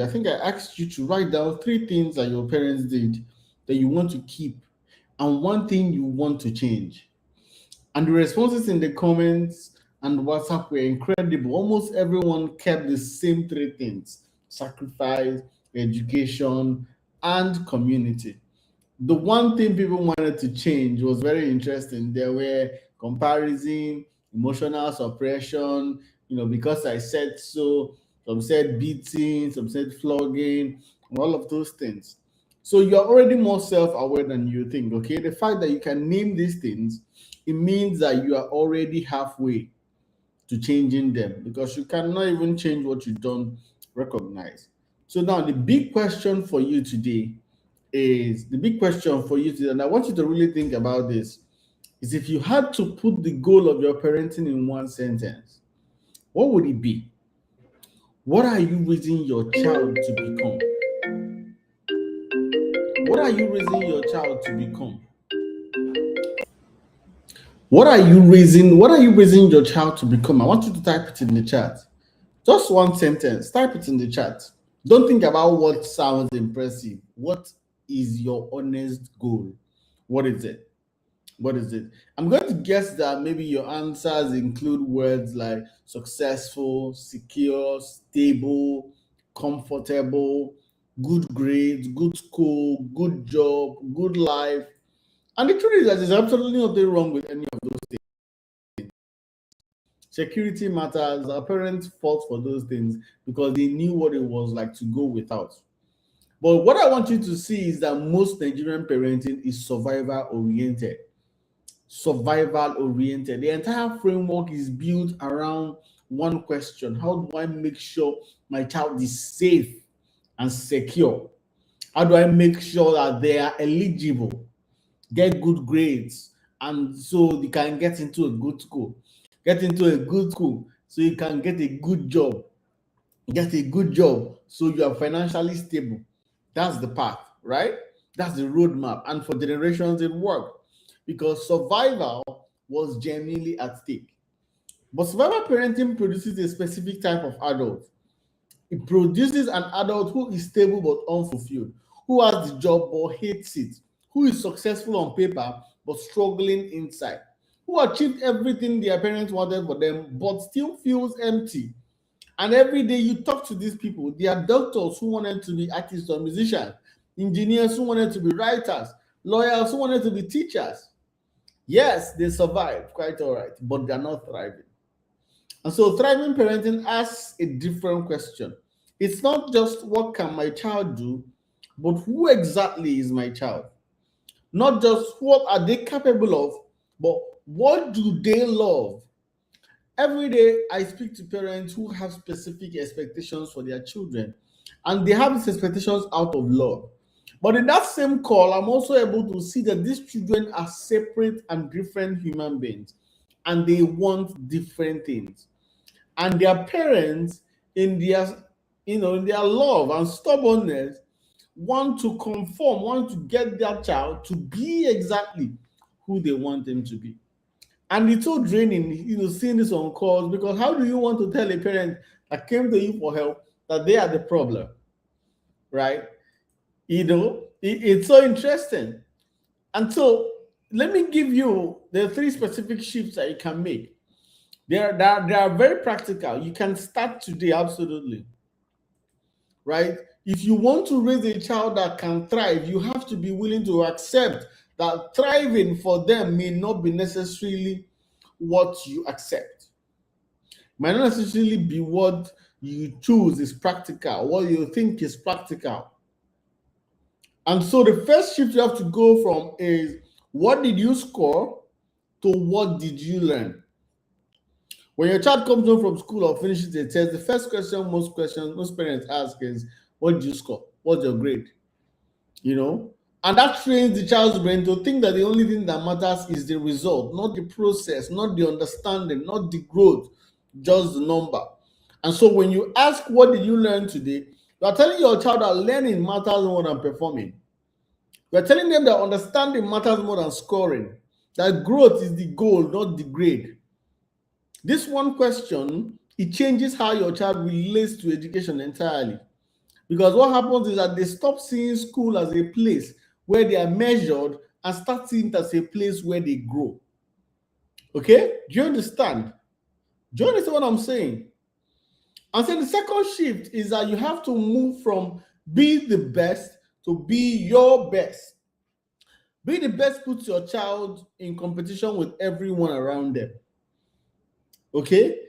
I think I asked you to write down three things that your parents did that you want to keep and one thing you want to change. And the responses in the comments and WhatsApp were incredible. Almost everyone kept the same three things: sacrifice, education, and community. The one thing people wanted to change was very interesting. There were comparison, emotional suppression, because I said so. Some said beating, some said flogging, all of those things. So you're already more self-aware than you think. Okay, the fact that you can name these things, it means that you are already halfway to changing them, because you cannot even change what you don't recognize. So now the big question for you today, and I want you to really think about this, is if you had to put the goal of your parenting in one sentence, what would it be? What are you raising your child to become? What are you raising your child to become? What are you raising your child to become? I want you to type it in the chat. Just one sentence. Type it in the chat. Don't think about what sounds impressive. What is your honest goal? What is it? What is it? I'm going to guess that maybe your answers include words like successful, secure, stable, comfortable, good grades, good school, good job, good life. And the truth is that there's absolutely nothing wrong with any of those things. Security matters. Our parents fought for those things because they knew what it was like to go without. But what I want you to see is that most Nigerian parenting is survival oriented. Survival oriented. The entire framework is built around one question: how do I make sure my child is safe and secure? How do I make sure that they are eligible, get good grades, and so they can get into a good school? Get into a good school so you can get a good job. Get a good job so you are financially stable. That's the path, right? That's the roadmap. And for generations, it worked because survival was genuinely at stake. But survival parenting produces a specific type of adult. It produces an adult who is stable but unfulfilled, who has the job but hates it, who is successful on paper but struggling inside, who achieved everything their parents wanted for them but still feels empty. And every day you talk to these people, they are doctors who wanted to be artists or musicians, engineers who wanted to be writers, lawyers who wanted to be teachers. Yes, they survived quite all right, but they're not thriving. And so thriving parenting asks a different question. It's not just what can my child do, but who exactly is my child? Not just what are they capable of, but what do they love? Every day, I speak to parents who have specific expectations for their children, and they have these expectations out of love. But in that same call, I'm also able to see that these children are separate and different human beings, and they want different things. And their parents, in their love and stubbornness, want to conform, want to get their child to be exactly who they want them to be. And it's so draining, seeing this on calls, because how do you want to tell a parent that came to you for help that they are the problem, right? It's so interesting. And so let me give you the three specific shifts that you can make. They are very practical. You can start today, absolutely, right? If you want to raise a child that can thrive, you have to be willing to accept that thriving for them may not be necessarily what you accept. Might not necessarily be what you choose is practical, what you think is practical. And so the first shift you have to go from is what did you score to what did you learn? When your child comes home from school or finishes a test, the first question most parents ask is, what did you score? What's your grade? And that trains the child's brain to think that the only thing that matters is the result, not the process, not the understanding, not the growth, just the number. And so when you ask, what did you learn today? You are telling your child that learning matters more than performing. You are telling them that understanding matters more than scoring, that growth is the goal, not the grade. This one question, it changes how your child relates to education entirely. Because what happens is that they stop seeing school as a place where they are measured and start seeing it as a place where they grow. Okay? Do you understand? Do you understand what I'm saying? And so the second shift is that you have to move from be the best to be your best. Be the best puts your child in competition with everyone around them. Okay?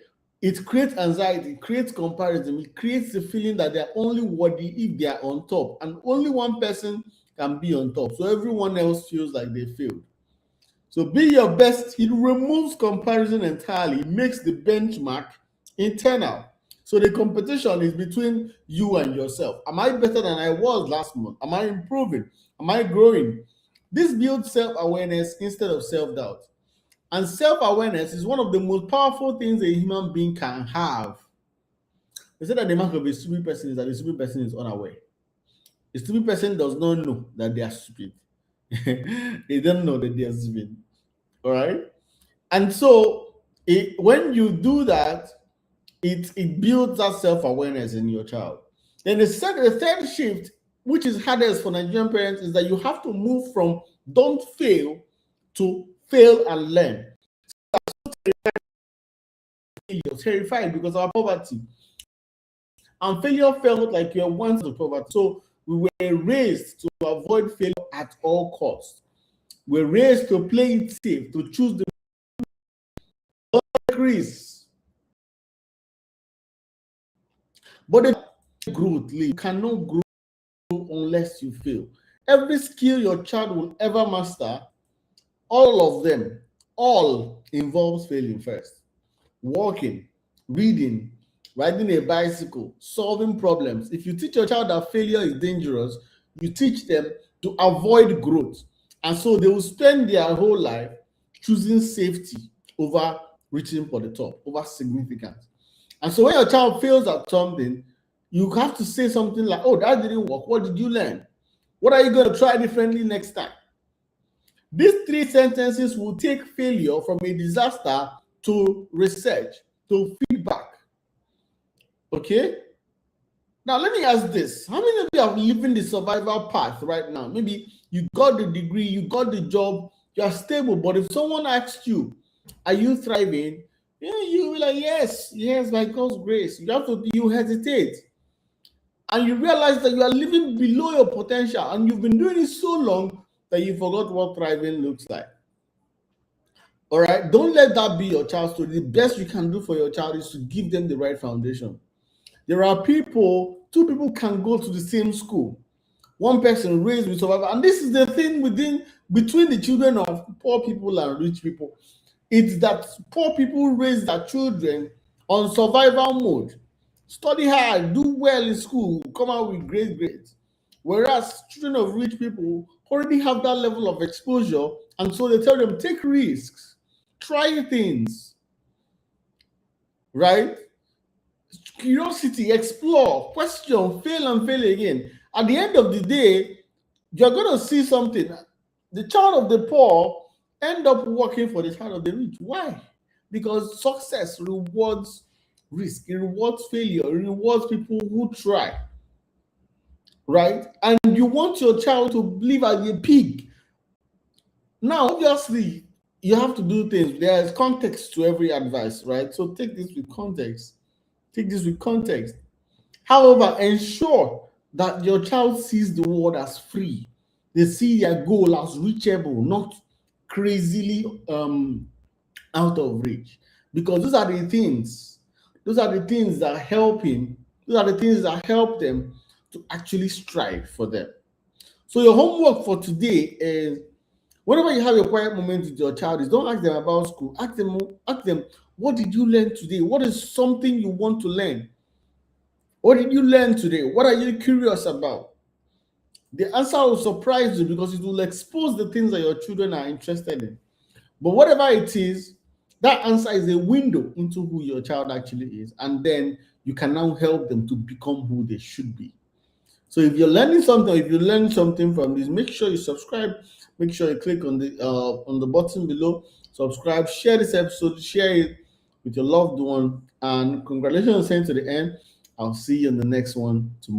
It creates anxiety, it creates comparison, it creates the feeling that they're only worthy if they are on top, and only one person can be on top. So everyone else feels like they failed. So be your best. It removes comparison entirely. It makes the benchmark internal. So the competition is between you and yourself. Am I better than I was last month? Am I improving? Am I growing? This builds self-awareness instead of self-doubt. And self-awareness is one of the most powerful things a human being can have. They say that the mark of a stupid person is that the stupid person is unaware. A stupid person does not know that they are stupid. They don't know that they are stupid. All right. And so when you do that, it builds that self-awareness in your child. Then the third shift, which is hardest for Nigerian parents, is that you have to move from don't fail to fail and learn. You're terrified because of our poverty. And failure felt like you're once to poverty. So we were raised to avoid failure at all costs. We're raised to play it safe, to choose the risk. But the growth, you cannot grow unless you fail. Every skill your child will ever master, all of them, all involves failing first. Walking, reading, riding a bicycle, solving problems. If you teach your child that failure is dangerous, you teach them to avoid growth. And so they will spend their whole life choosing safety over reaching for the top, over significance. And so when your child fails at something, you have to say something like, oh, that didn't work. What did you learn? What are you going to try differently next time? These three sentences will take failure from a disaster to research, to feedback. Okay? Now, let me ask this. How many of you are living the survival path right now? Maybe you got the degree, you got the job, you are stable, but if someone asks you, are you thriving? You will like, yes, by God's grace. You hesitate. And you realize that you are living below your potential, and you've been doing it so long that you forgot what thriving looks like. All right, don't let that be your child's story. The best you can do for your child is to give them the right foundation. There are two people can go to the same school. One person raised with survival, and this is the thing between the children of poor people and rich people. It's that poor people raise their children on survival mode. Study hard, do well in school, come out with great grades. Whereas children of rich people already have that level of exposure, and so they tell them, take risks, try things, right? Curiosity, explore, question, fail and fail again. At the end of the day, you're going to see something. The child of the poor end up working for the child of the rich. Why? Because success rewards risk, it rewards failure, it rewards people who try, right? And you want your child to live as a pig. Now, obviously, you have to do things. There is context to every advice, right? So take this with context. However, ensure that your child sees the world as free. They see their goal as reachable, not crazily out of reach. Because those are the things that help him, those are the things that help them to actually strive for them. So your homework for today is, whenever you have a quiet moment with your child, is don't ask them about school. Ask them, what did you learn today? What is something you want to learn? What did you learn today? What are you curious about? The answer will surprise you because it will expose the things that your children are interested in. But whatever it is, that answer is a window into who your child actually is. And then you can now help them to become who they should be. So if you're learning something, if you learn something from this, make sure you subscribe. Make sure you click on the button below, subscribe, share this episode, share it with your loved one. And congratulations on staying to the end. I'll see you in the next one tomorrow.